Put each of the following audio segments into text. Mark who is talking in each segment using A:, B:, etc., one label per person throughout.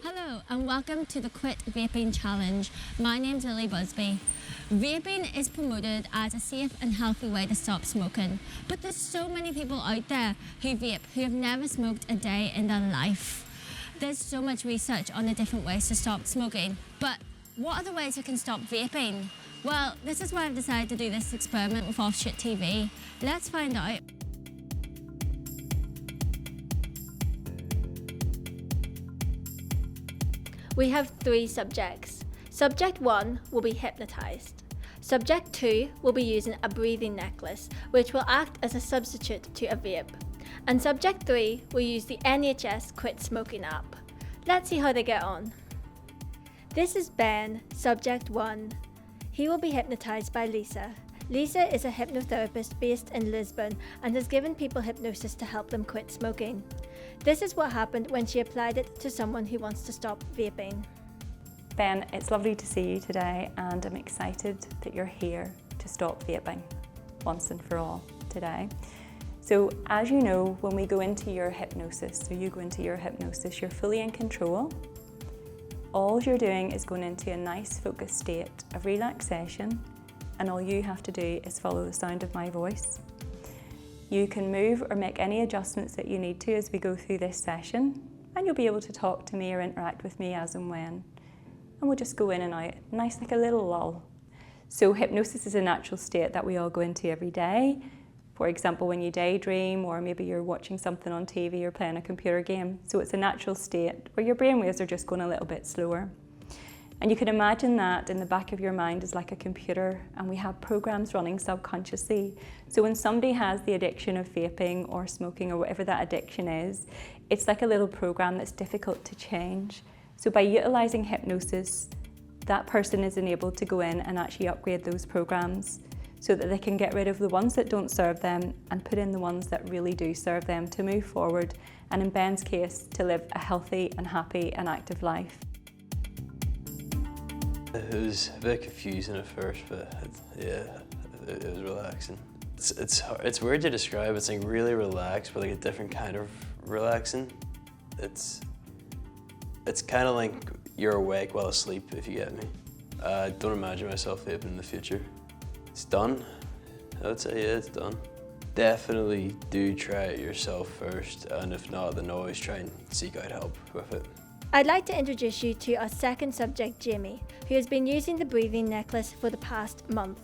A: Hello and welcome to the Quit Vaping Challenge. My name's Lili Busby. Vaping is promoted as a safe and healthy way to stop smoking, but there's so many people out there who vape who have never smoked a day in their life. There's so much research on the different ways to stop smoking, but what are the ways you can stop vaping? Well, this is why I've decided to do this experiment with OFFSHOOT TV. Let's find out.
B: We have 3 subjects. Subject 1 will be hypnotised. Subject 2 will be using a breathing necklace, which will act as a substitute to a vape. And Subject 3 will use the NHS Quit Smoking app. Let's see how they get on. This is Ben, Subject 1. He will be hypnotised by Lisa. Lisa is a hypnotherapist based in Lisbon and has given people hypnosis to help them quit smoking. This is what happened when she applied it to someone who wants to stop vaping.
C: Ben, it's lovely to see you today, and I'm excited that you're here to stop vaping once and for all today. So as you know, when we go into your hypnosis, so you go into your hypnosis, you're fully in control. All you're doing is going into a nice focused state of relaxation, and all you have to do is follow the sound of my voice. You can move or make any adjustments that you need to as we go through this session, and you'll be able to talk to me or interact with me as and when. And we'll just go in and out, nice like a little lull. So hypnosis is a natural state that we all go into every day. For example, when you daydream, or maybe you're watching something on TV or playing a computer game. So it's a natural state where your brainwaves are just going a little bit slower. And you can imagine that in the back of your mind is like a computer, and we have programs running subconsciously. So when somebody has the addiction of vaping or smoking or whatever that addiction is, it's like a little program that's difficult to change. So by utilising hypnosis, that person is enabled to go in and actually upgrade those programs so that they can get rid of the ones that don't serve them and put in the ones that really do serve them to move forward, and in Ben's case, to live a healthy and happy and active life.
D: It was a bit confusing at first, but it was relaxing. It's weird to describe. It's like really relaxed, but like a different kind of relaxing. It's kind of like you're awake while asleep, if you get me. I don't imagine myself vaping in the future. It's done. I would say, yeah, it's done. Definitely do try it yourself first, and if not, then always try and seek out help with it.
B: I'd like to introduce you to our second subject, Jamie, who has been using the breathing necklace for the past month.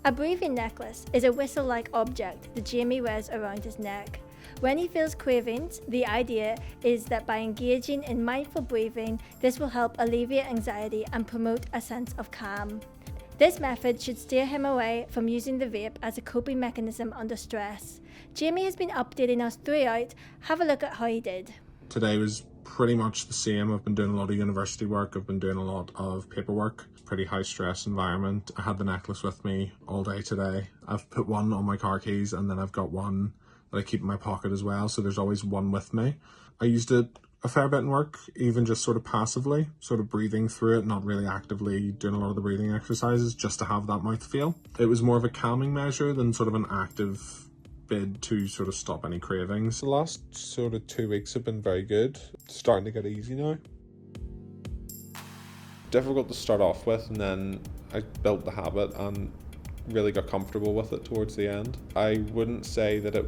B: A breathing necklace is a whistle-like object that Jamie wears around his neck. When he feels cravings, the idea is that by engaging in mindful breathing, this will help alleviate anxiety and promote a sense of calm. This method should steer him away from using the vape as a coping mechanism under stress. Jamie has been updating us throughout. Have a look at how he did.
E: Today was pretty much the same. I've been doing a lot of university work, I've been doing a lot of paperwork, pretty high stress environment. I had the necklace with me all day today. I've put one on my car keys, and then I've got one that I keep in my pocket as well, so there's always one with me. I used it a fair bit in work, even just sort of passively, sort of breathing through it, not really actively doing a lot of the breathing exercises, just to have that mouthfeel. It was more of a calming measure than sort of an active bid to sort of stop any cravings. The last sort of 2 weeks have been very good. It's starting to get easy now. Difficult to start off with, and then I built the habit and really got comfortable with it towards the end. I wouldn't say that it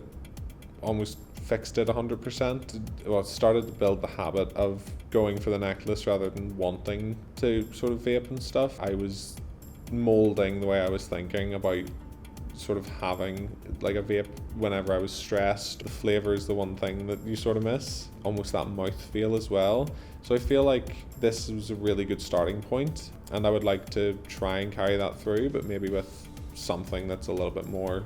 E: almost fixed it 100%. Well, it started to build the habit of going for the necklace rather than wanting to sort of vape and stuff. I was moulding the way I was thinking about sort of having like a vape whenever I was stressed. The flavour is the one thing that you sort of miss, almost that mouthfeel as well. So I feel like this was a really good starting point, and I would like to try and carry that through, but maybe with something that's a little bit more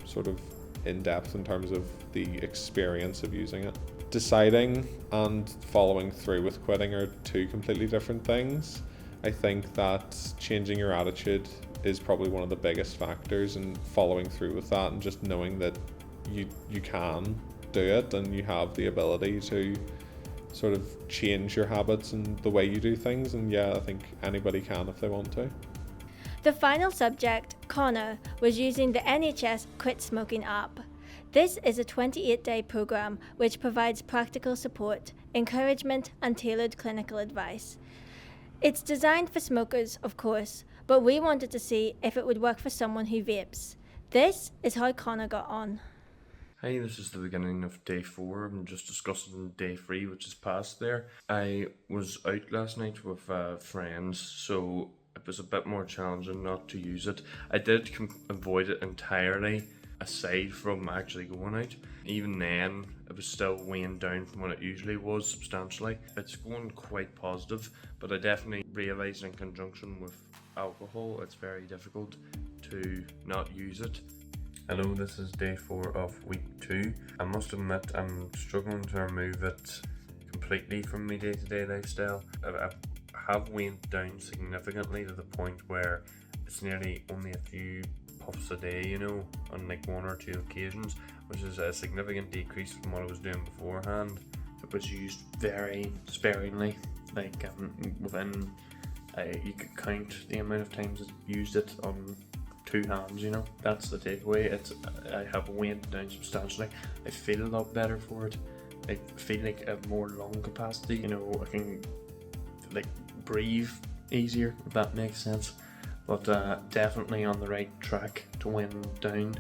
E: sort of in depth in terms of the experience of using it. Deciding and following through with quitting are 2 completely different things. I think that changing your attitude is probably one of the biggest factors, and following through with that and just knowing that you can do it and you have the ability to sort of change your habits and the way you do things. And yeah, I think anybody can if they want to.
B: The final subject, Conor, was using the NHS Quit Smoking app. This is a 28-day program which provides practical support, encouragement and tailored clinical advice. It's designed for smokers, of course, but we wanted to see if it would work for someone who vapes. This is how Conor got on.
F: Hi, this is the beginning of day 4. I'm just discussing day 3, which is past there. I was out last night with friends, so it was a bit more challenging not to use it. I did avoid it entirely, aside from actually going out. Even then, it was still weighing down from what it usually was substantially. It's going quite positive, but I definitely realised in conjunction with alcohol, it's very difficult to not use it. Hello, this is day 4 of week 2. I must admit I'm struggling to remove it completely from my day-to-day lifestyle. I have weighed down significantly to the point where it's nearly only a few puffs a day, you know, on like 1 or 2 occasions, which is a significant decrease from what I was doing beforehand. It was used very sparingly, like within, you could count the amount of times I've used it on 2 hands, you know. That's the takeaway. I have weighed down substantially. I feel a lot better for it. I feel like I have more lung capacity, you know, I can like breathe easier, if that makes sense. But definitely on the right track to wind down.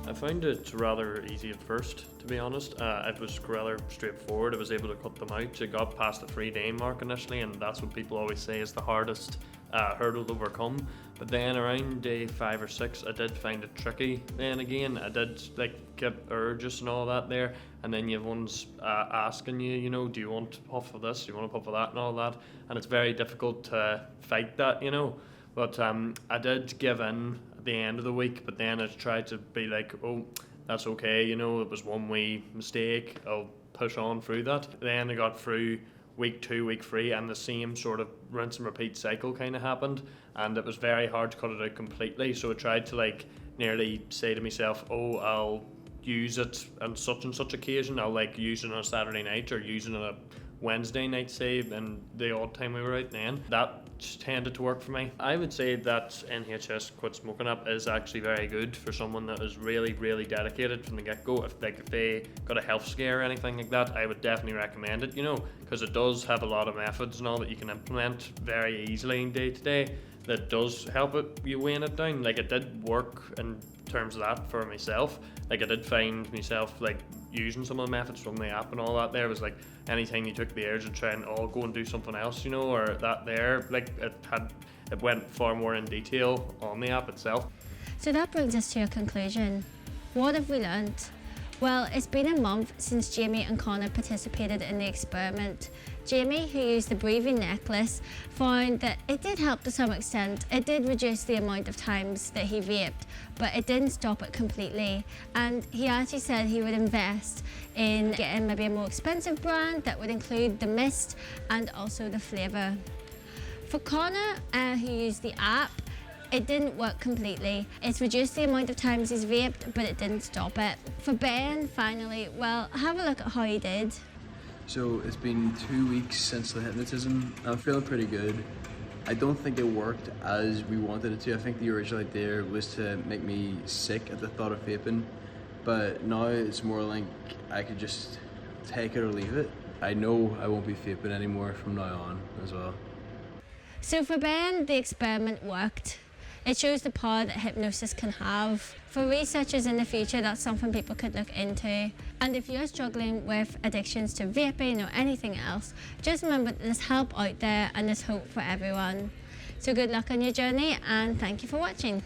G: I found it rather easy at first, to be honest. It was rather straightforward. I was able to cut them out. I got past the 3-day mark initially, and that's what people always say is the hardest hurdle to overcome. But then around day 5 or 6, I did find it tricky. Then again, I did like get urges and all that there, and then you have ones asking you, you know, do you want a puff of this, do you want a puff of that and all that, and it's very difficult to fight that, you know. But I did give in at the end of the week, but then I tried to be like, oh, that's okay, you know, it was one wee mistake, I'll push on through that. Then I got through week 2, week 3, and the same sort of rinse and repeat cycle kind of happened, and it was very hard to cut it out completely. So I tried to like nearly say to myself, oh, I'll use it on such and such occasion, I'll like use it on a Saturday night or use it on a Wednesday night, say, and the odd time we were out then. That tended to work for me. I would say that NHS Quit Smoking app is actually very good for someone that is really, really dedicated from the get-go. If they got a health scare or anything like that, I would definitely recommend it, you know, because it does have a lot of methods and all that you can implement very easily in day to day that does help you weighing it down. Like, it did work in terms of that for myself. Like, I did find myself like using some of the methods from the app and all that there. Was like anytime you took the urge to try and go and do something else, you know, or that there, like it went far more in detail on the app itself.
A: So that brings us to a conclusion. What have we learned? Well, it's been a month since Jamie and Conor participated in the experiment. Jamie, who used the breathing necklace, found that it did help to some extent. It did reduce the amount of times that he vaped, but it didn't stop it completely. And he actually said he would invest in getting maybe a more expensive brand that would include the mist and also the flavour. For Conor, who used the app, it didn't work completely. It's reduced the amount of times he's vaped, but it didn't stop it. For Ben, finally, well, have a look at how he did.
D: So it's been 2 weeks since the hypnotism. I'm feeling pretty good. I don't think it worked as we wanted it to. I think the original idea was to make me sick at the thought of vaping, but now it's more like I could just take it or leave it. I know I won't be vaping anymore from now on as well.
A: So for Ben, the experiment worked. It shows the power that hypnosis can have. For researchers in the future, that's something people could look into. And if you're struggling with addictions to vaping or anything else, just remember that there's help out there and there's hope for everyone. So good luck on your journey, and thank you for watching.